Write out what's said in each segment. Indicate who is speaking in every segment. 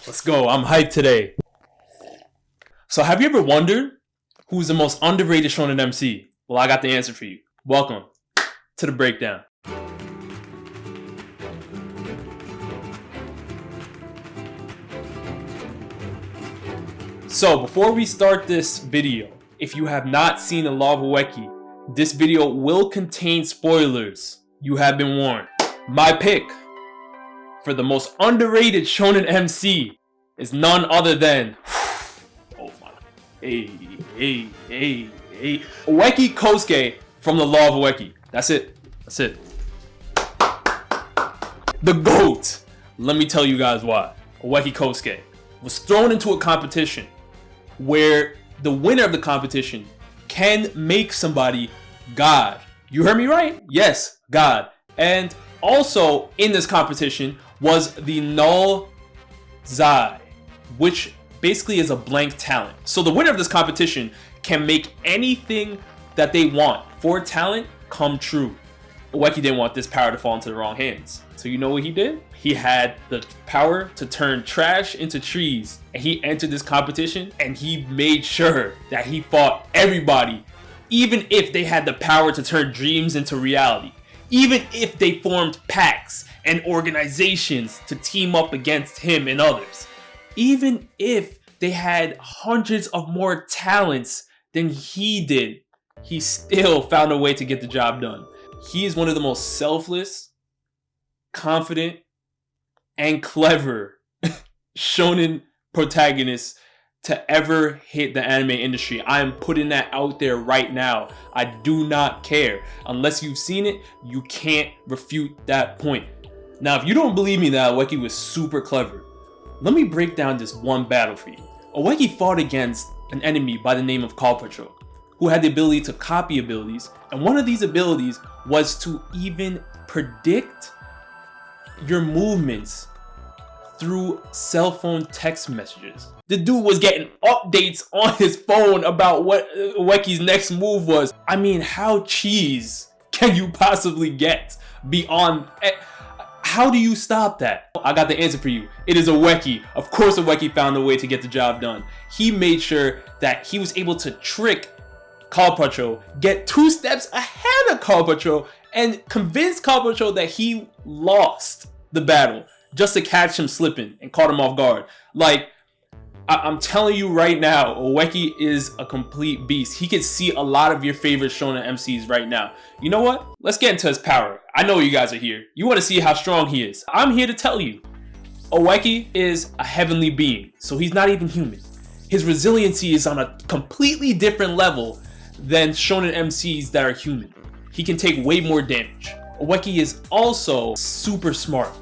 Speaker 1: Let's go. I'm hyped today. So have you ever wondered who's the most underrated Shonen MC? Well, I got the answer for you. Welcome to the breakdown. So before we start this video, if you have not seen the Law of Ueki, this video will contain spoilers. You have been warned. My pick for the most underrated Shonen MC is none other than Ueki Kosuke from the Law of Ueki. That's it. The GOAT. Let me tell you guys why. Ueki Kosuke was thrown into a competition where the winner of the competition can make somebody God. You heard me right? Yes, God. And also in this competition was the Null Zai, which basically is a blank talent. So the winner of this competition can make anything that they want for talent come true. Ueki didn't want this power to fall into the wrong hands. So you know what he did? He had the power to turn trash into trees. And he entered this competition and he made sure that he fought everybody, even if they had the power to turn dreams into reality. Even if they formed packs and organizations to team up against him and others. Even if they had hundreds of more talents than he did, he still found a way to get the job done. He is one of the most selfless, confident, and clever shonen protagonists to ever hit the anime industry. I am putting that out there right now. I do not care. Unless you've seen it, you can't refute that point. Now, if you don't believe me that Ueki was super clever, let me break down this one battle for you. Ueki fought against an enemy by the name of Patrol, who had the ability to copy abilities, and one of these abilities was to even predict your movements through cell phone text messages. The dude was getting updates on his phone about what Ueki's next move was. I mean, how cheese can you possibly get beyond? How do you stop that? I got the answer for you. It is Ueki. Of course Ueki found a way to get the job done. He made sure that he was able to trick Patrol, get 2 steps ahead of Patrol, and convince Patrol that he lost the battle just to catch him slipping and caught him off guard. Like, I'm telling you right now, Ueki is a complete beast. He can see a lot of your favorite Shonen MCs right now. You know what? Let's get into his power. I know you guys are here. You want to see how strong he is. I'm here to tell you. Ueki is a heavenly being, so he's not even human. His resiliency is on a completely different level than Shonen MCs that are human. He can take way more damage. Ueki is also super smart.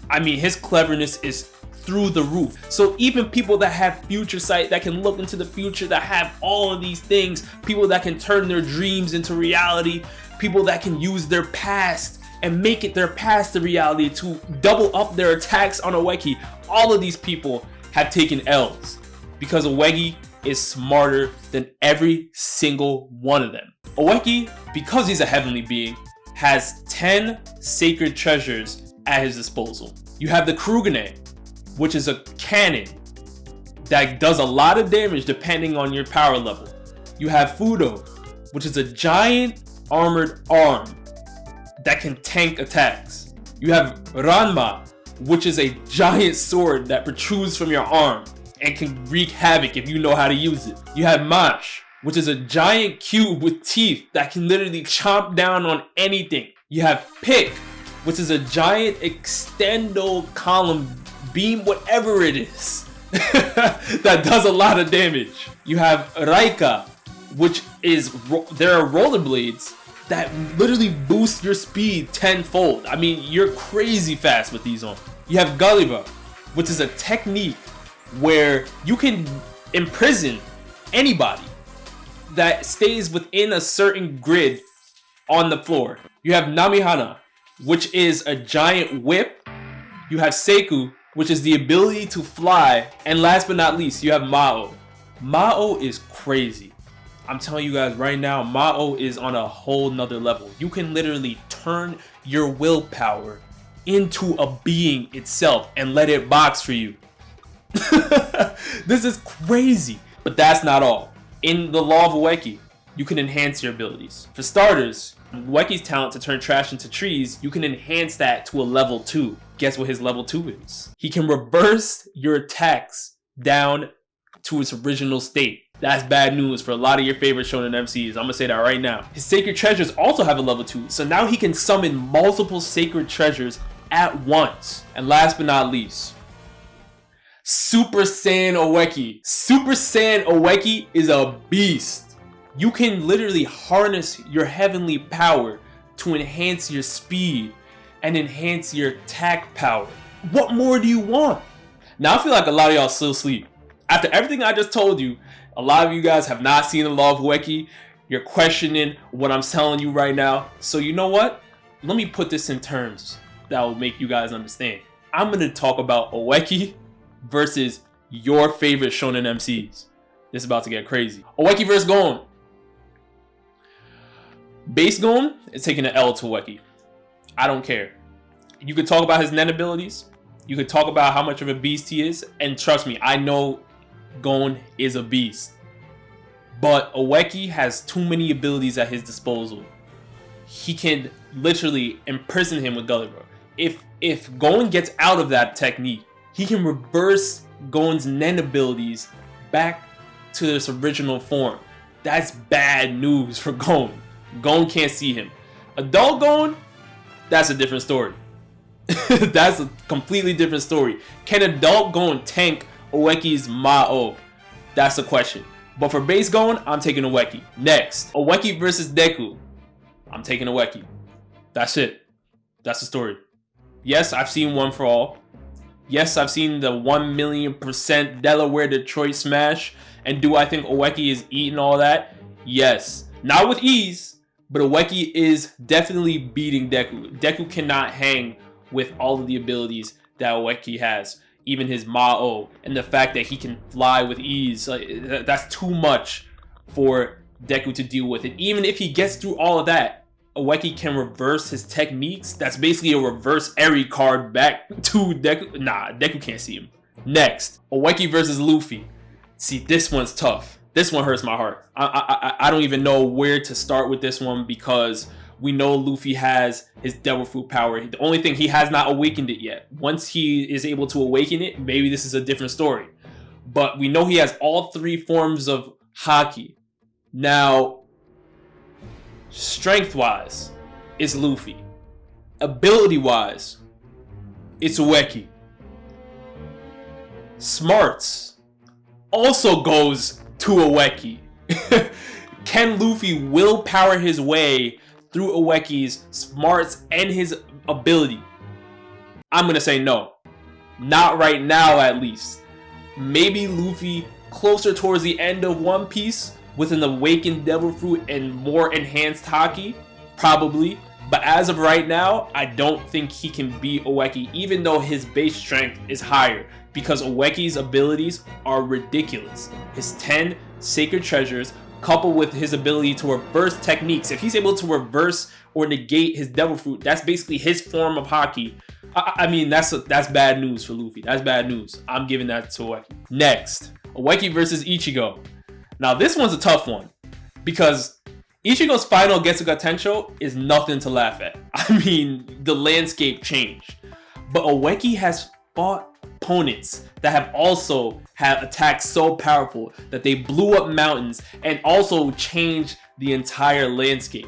Speaker 1: I mean, his cleverness is through the roof. So even people that have future sight, that can look into the future, that have all of these things, people that can turn their dreams into reality, people that can use their past and make it their past a reality to double up their attacks on Ueki, all of these people have taken L's because Ueki is smarter than every single one of them. Ueki, because he's a heavenly being, has 10 sacred treasures at his disposal. You have the Kurugane, which is a cannon that does a lot of damage depending on your power level. You have Fudo, which is a giant armored arm that can tank attacks. You have Ranma, which is a giant sword that protrudes from your arm and can wreak havoc if you know how to use it. You have Mash, which is a giant cube with teeth that can literally chomp down on anything. You have Pick, which is a giant extendo column beam, whatever it is, that does a lot of damage. You have Raika, which is, there are rollerblades that literally boost your speed tenfold. I mean, you're crazy fast with these on. You have Gulliver, which is a technique where you can imprison anybody that stays within a certain grid on the floor. You have Namihana, which is a giant whip. You have Seiku, which is the ability to fly. And last but not least, you have Mao. Mao is crazy. I'm telling you guys right now, Mao is on a whole nother level. You can literally turn your willpower into a being itself and let it box for you. This is crazy. But that's not all. In the Law of Ueki, you can enhance your abilities. For starters, Ueki's talent to turn trash into trees, you can enhance that to a level 2. Guess what his level 2 is? He can reverse your attacks down to its original state. That's bad news for a lot of your favorite Shonen MCs. I'm gonna say that right now. His sacred treasures also have a level 2, so now he can summon multiple sacred treasures at once. And last but not least, Super Saiyan Ueki. Super Saiyan Ueki is a beast. You can literally harness your heavenly power to enhance your speed and enhance your attack power. What more do you want? Now I feel like a lot of y'all still sleep. After everything I just told you, a lot of you guys have not seen the Law of Ueki. You're questioning what I'm telling you right now. So you know what? Let me put this in terms that will make you guys understand. I'm going to talk about Ueki versus your favorite Shonen MCs. This is about to get crazy. Ueki versus Gon. Base Gon is taking an L to Ueki. I don't care. You could talk about his Nen abilities. You could talk about how much of a beast he is. And trust me, I know Gon is a beast. But Ueki has too many abilities at his disposal. He can literally imprison him with Gulliver. If Gon gets out of that technique, he can reverse Gon's Nen abilities back to its original form. That's bad news for Gon. Gon can't see him. Adult Gon, that's a different story. That's a completely different story. Can adult Gon tank Ueki's Mao? That's the question. But for base Gon, I'm taking Ueki. Next, Ueki versus Deku. I'm taking Ueki. That's it. That's the story. Yes, I've seen One for All. Yes, I've seen the 1,000,000% Delaware Detroit smash. And do I think Ueki is eating all that? Yes. Not with ease, but Ueki is definitely beating Deku. Deku cannot hang with all of the abilities that Ueki has. Even his Mao and the fact that he can fly with ease. That's too much for Deku to deal with. And even if he gets through all of that, Ueki can reverse his techniques. That's basically a reverse Eri card back to Deku. Nah, Deku can't see him. Next, Ueki versus Luffy. See, this one's tough. This one hurts my heart. I don't even know where to start with this one because we know Luffy has his Devil Fruit power. The only thing, he has not awakened it yet. Once he is able to awaken it, maybe this is a different story. But we know he has all 3 forms of Haki. Now, strength-wise, it's Luffy. Ability-wise, it's Ueki. Smarts also goes to Ueki. Can Luffy willpower his way through Ueki's smarts and his ability? I'm gonna say no. Not right now, at least. Maybe Luffy closer towards the end of One Piece with an awakened Devil Fruit and more enhanced Haki? Probably. But as of right now, I don't think he can beat Ueki, even though his base strength is higher, because Ueki's abilities are ridiculous. His 10 sacred treasures, coupled with his ability to reverse techniques. If he's able to reverse or negate his Devil Fruit, that's basically his form of Haki. I mean, that's bad news for Luffy. That's bad news. I'm giving that to Ueki. Next, Ueki versus Ichigo. Now, this one's a tough one because Ichigo's final Getsuga Tensho is nothing to laugh at. I mean, the landscape changed. But Ueki has fought opponents that have also had attacks so powerful that they blew up mountains and also changed the entire landscape.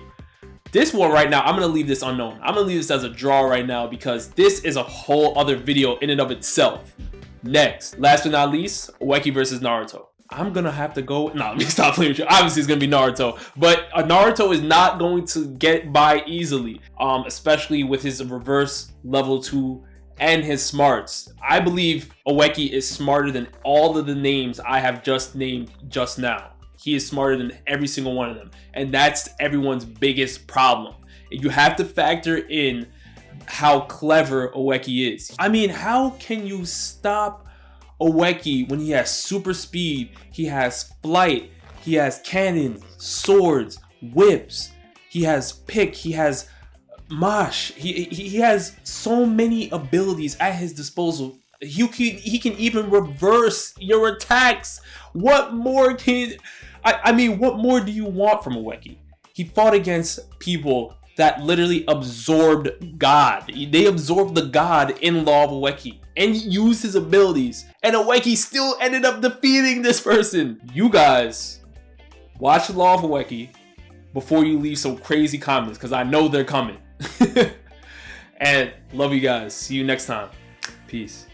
Speaker 1: This one right now, I'm going to leave this unknown. I'm going to leave this as a draw right now because this is a whole other video in and of itself. Next, last but not least, Ueki versus Naruto. I'm gonna have to go. No, let me stop playing with you. Obviously, it's gonna be Naruto, but Naruto is not going to get by easily, especially with his reverse level 2 and his smarts. I believe Ueki is smarter than all of the names I have just named just now. He is smarter than every single one of them, and that's everyone's biggest problem. You have to factor in how clever Ueki is. I mean, how can you stop Ueki when he has super speed, he has flight, he has cannons, swords, whips, he has pick, he has mash, he has so many abilities at his disposal. He can even reverse your attacks. What more can... I mean, what more do you want from Ueki? He fought against people that literally absorbed God. They absorbed the God in Law of Ueki and used his abilities. And Ueki still ended up defeating this person. You guys, watch Law of Ueki before you leave some crazy comments, because I know they're coming. And love you guys. See you next time. Peace.